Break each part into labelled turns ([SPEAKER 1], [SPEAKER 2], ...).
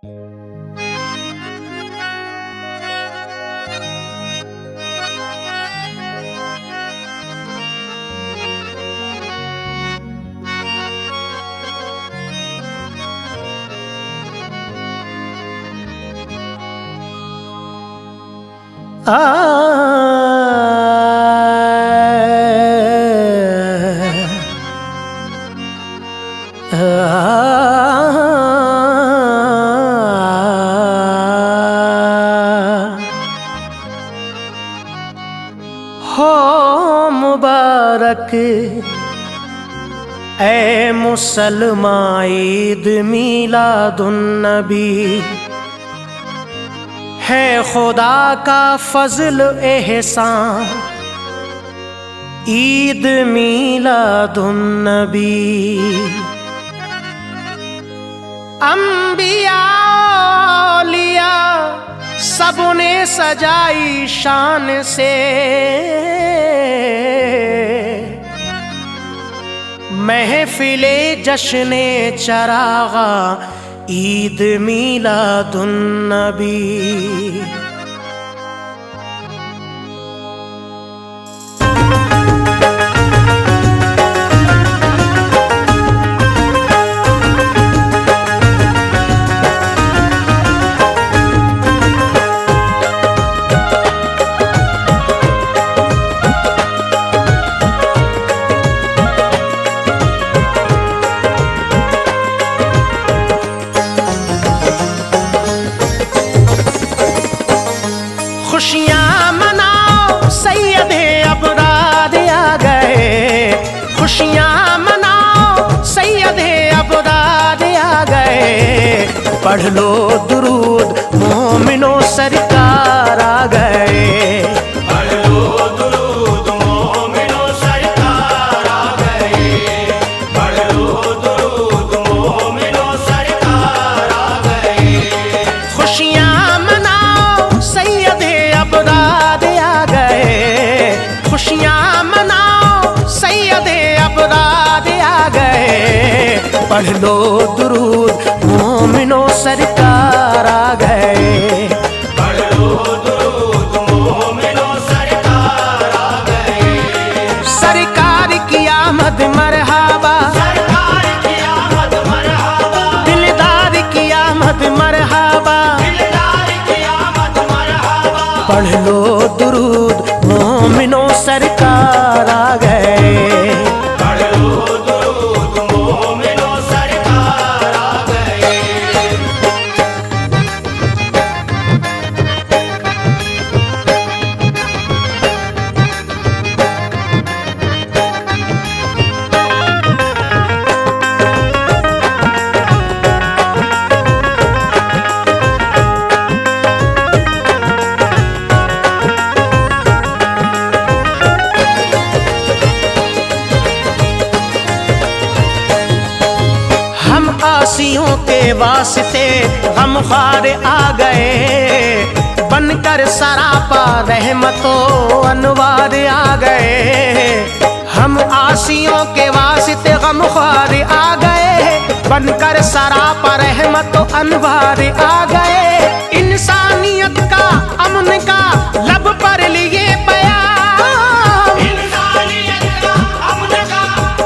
[SPEAKER 1] हो मुबारक ऐ मुसलमान ईद मीलादुन्नबी, है खुदा का फजल एहसान ईद मीलादुन्नबी। अंबिया औलिया सबने सजाई शान से, महफिले जश्ने चरागा ईद मीलादुन्नबी। खुशियाँ मनाओ सैयदे अबरार आ गए, खुशियाँ मनाओ सैयदे अबरार आ गए। पढ़ लो दुरूद मोमिनो सरकार आ गए,
[SPEAKER 2] पढ़ लो दुरूद मोमिनो सरकार आ गए, पढ़ लो दुरूद मोमिनो सरकार आ गए।
[SPEAKER 1] खुशियाँ मनाओ सैयदे अबरार आ गए, खुशियाँ मनाओ सैयदे अबरार आ गए। पढ़ लो दुरूद मोमिनो सरकार आ गए,
[SPEAKER 2] पढ़ लो दुरूद मोमिनो सरकार आ गए।
[SPEAKER 1] सरकार की आमद मरहबा,
[SPEAKER 2] सरकार की आमद मरहबा,
[SPEAKER 1] दिलदार की आमद मरहबा।
[SPEAKER 2] दिलदार की आमद मरहबा।
[SPEAKER 1] पढ़ लो दुरूद मोमिनो सरकार आ गए,
[SPEAKER 2] पढ़ लो दुरूद मोमिनो सरकार आ गए।
[SPEAKER 1] हम आसियों के वास्ते गमख्वार आ गए, बनकर सरापा रहमतो अनवार आ गए। हम आसियों के वास्ते गमख्वार आ गए, बनकर सरापा रहमतो अनवार आ गए। इंसानियत का अमन का लब पर लिए बयान,
[SPEAKER 2] इंसानियत का अमन का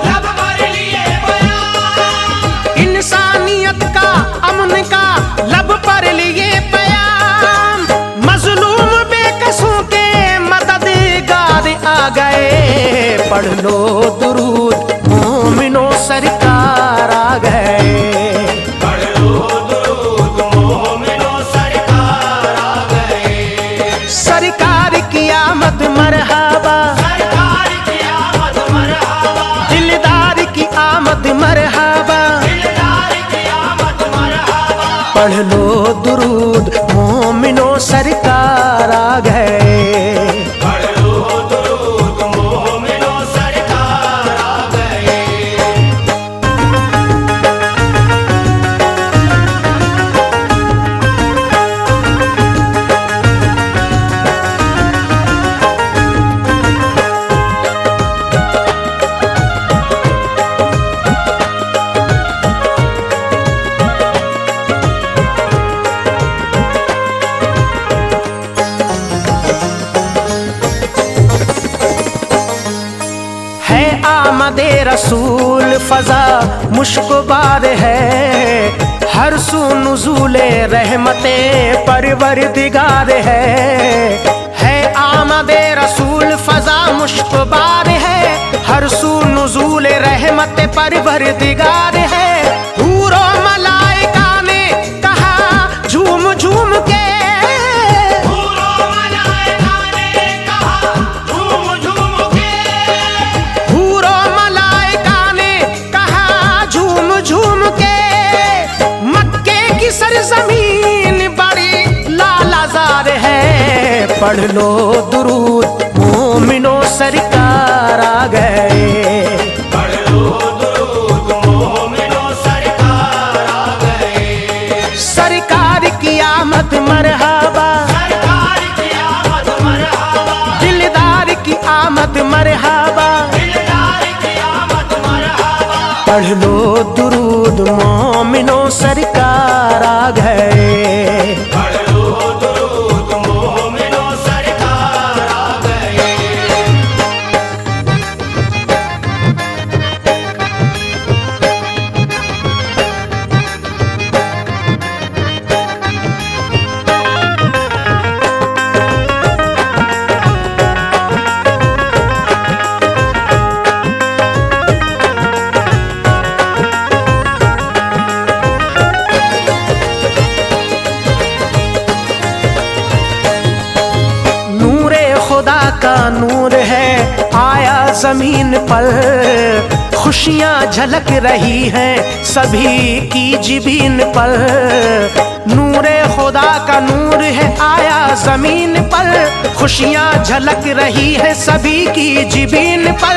[SPEAKER 2] लब पर लिए बयान,
[SPEAKER 1] इंसानियत का अमन का लब पर लिए बयान। मजलूम बेकसों के मददगार आ गए, पढ़ लो दुरूद मोमिनो सरकार आ गए,
[SPEAKER 2] पढ़ लो दुरूद मोमिनो सरकार आ गए।
[SPEAKER 1] सरकार की आमद मरहबा,
[SPEAKER 2] सरकार की आमद मरहबा,
[SPEAKER 1] दिलदार की आमद मरहबा।
[SPEAKER 2] दिलदार की आमद मरहबा।
[SPEAKER 1] पढ़ लो दुरूद मोमिनो सरकार आ गए,
[SPEAKER 2] पढ़ लो दुरूद मोमिनो सरकार आ गए।
[SPEAKER 1] आमदे रसूल फजा मुश्कबार है, हर सू नुज़ूले रहमते परवरदिगार है आमदे रसूल फजा मुश्कबार है, हर सू नुज़ूले रहमते परवरदिगार है। हूरो मलाइका ने कहा झूम झूम के,
[SPEAKER 2] हूरो मलाइका ने कहा झूम झूम के,
[SPEAKER 1] हूरो मलाइका ने कहा झूम झूम के, मक्के की सरजमीन बड़ी लालाजार है, पढ़ लो दुरूद मोमिनो सरकार आ गए।
[SPEAKER 2] पढ़ लो दुरूद मोमिनो सरकार आ गए।
[SPEAKER 1] सरकार की आमद मरहबा,
[SPEAKER 2] सरकार की आमद मरहबा,
[SPEAKER 1] दिलदार की आमद मरहबा,
[SPEAKER 2] दिलदार की आमद मरहबा।
[SPEAKER 1] पढ़ लो दुरूद मोमिनो सरकार आ गए।
[SPEAKER 2] पढ़ लो दुरूद मोमिनो सरकार आ गए।
[SPEAKER 1] खुदा का नूर है आया जमीन पर, खुशियाँ झलक रही हैं सभी की जिबीन पर। नूरे खुदा का नूर है आया जमीन पर, खुशियाँ झलक रही है सभी की जिबीन पर।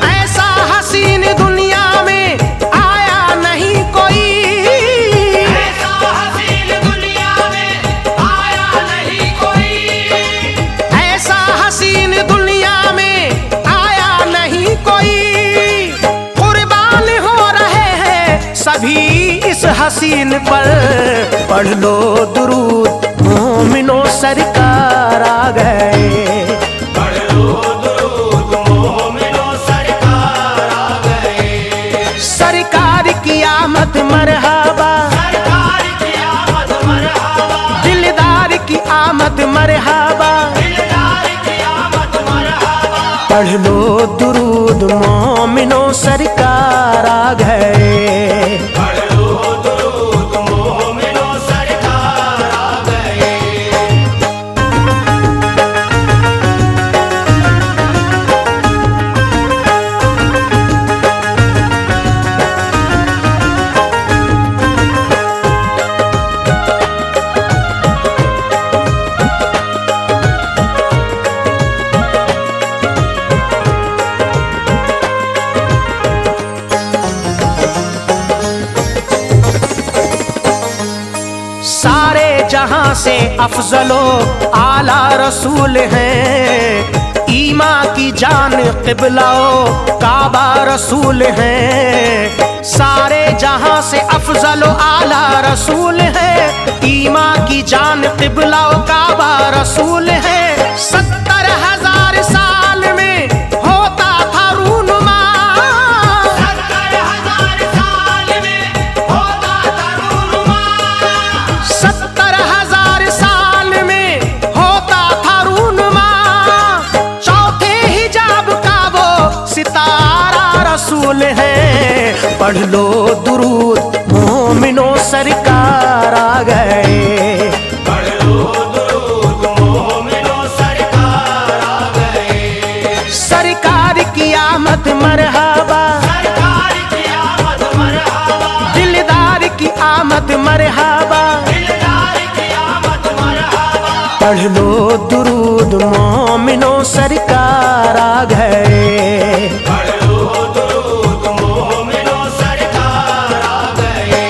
[SPEAKER 1] ऐसा हसीन दुनिया में आया नहीं कोई,
[SPEAKER 2] ऐसा हसीन दुनिया में आया नहीं कोई,
[SPEAKER 1] ऐसा हसीन दुनिया में आया नहीं कोई। कुर्बान हो रहे हैं सभी इस हसीन पर, पढ़ लो दुरूद मोमिनो सरकार आ गए।
[SPEAKER 2] पढ़ लो दुरूद मोमिनो सरकार आ गए।
[SPEAKER 1] सरकार की आमद मरहबा,
[SPEAKER 2] सरकार की आमद मरहबा,
[SPEAKER 1] दिलदार की आमद मरहबा,
[SPEAKER 2] दिलदार की आमद मरहबा।
[SPEAKER 1] पढ़ लो दुरूद मोमिनो सरकार आ गए।
[SPEAKER 2] पढ़ लो दुरूद मोमिनो सरकार आ गए।
[SPEAKER 1] सारे जहां से अफजलो आला रसूल हैं, ईमा की जान क़िबलाओ काबा रसूल हैं। सारे जहां से अफजलो आला रसूल हैं, ईमा की जान क़िबलाओ काबा रसूल हैं। 70,000 साल में होता था रूनुमा,
[SPEAKER 2] 70,000 साल में होता था रूनुमा,
[SPEAKER 1] 70,000 साल में होता था रूनुमा। चौथे हिजाब का वो सितारा रसूल है, पढ़ लो दुरूद मोमिनो सरकार आ गए।
[SPEAKER 2] पढ़ लो दुरूद मोमिनो सरकार आ गए।
[SPEAKER 1] सरकार की आमद मरहबा,
[SPEAKER 2] सरकार की आमद मरहबा,
[SPEAKER 1] दिलदार की आमद मरहबा,
[SPEAKER 2] दिलदार की आमद मरहबा।
[SPEAKER 1] पढ़ लो दुरूद मोमिनो सरकार आ गए।
[SPEAKER 2] पढ़ लो दुरूद मोमिनो सरकार आ गए।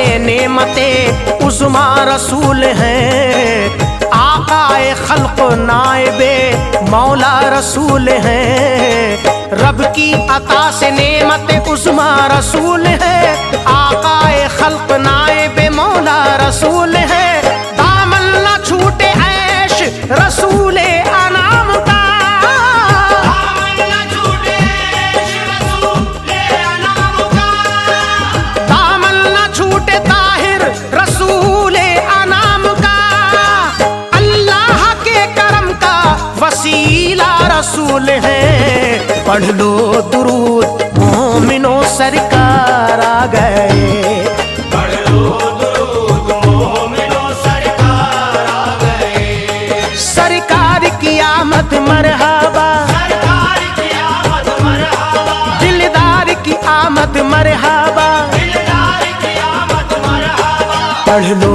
[SPEAKER 1] से नेमते उज़्मा रसूल हैं, आकाए खल्क नाइबे मौला रसूल हैं। रब की अता से नेमते उज़्मा रसूल है, आकाए खल्क नाइबे मौला रसूल है। दामन न छूटे ऐश रसूले अनाम का,
[SPEAKER 2] दामन न छूटे रसूले अनाम का,
[SPEAKER 1] दामन न छूटे ताहिर रसूले अनाम का। अल्लाह के करम का वसीला रसूल है। पढ़ लो दुरूद मोमिनो सरकार आ गए,
[SPEAKER 2] पढ़ लो दुरूद मोमिनो सरकार आ गए।
[SPEAKER 1] सरकार की आमद मरहबा,
[SPEAKER 2] सरकार की आमद मरहबा,
[SPEAKER 1] दिलदार की आमद मरहबा।
[SPEAKER 2] दिलदार की आमद मरहबा।
[SPEAKER 1] पढ़ लो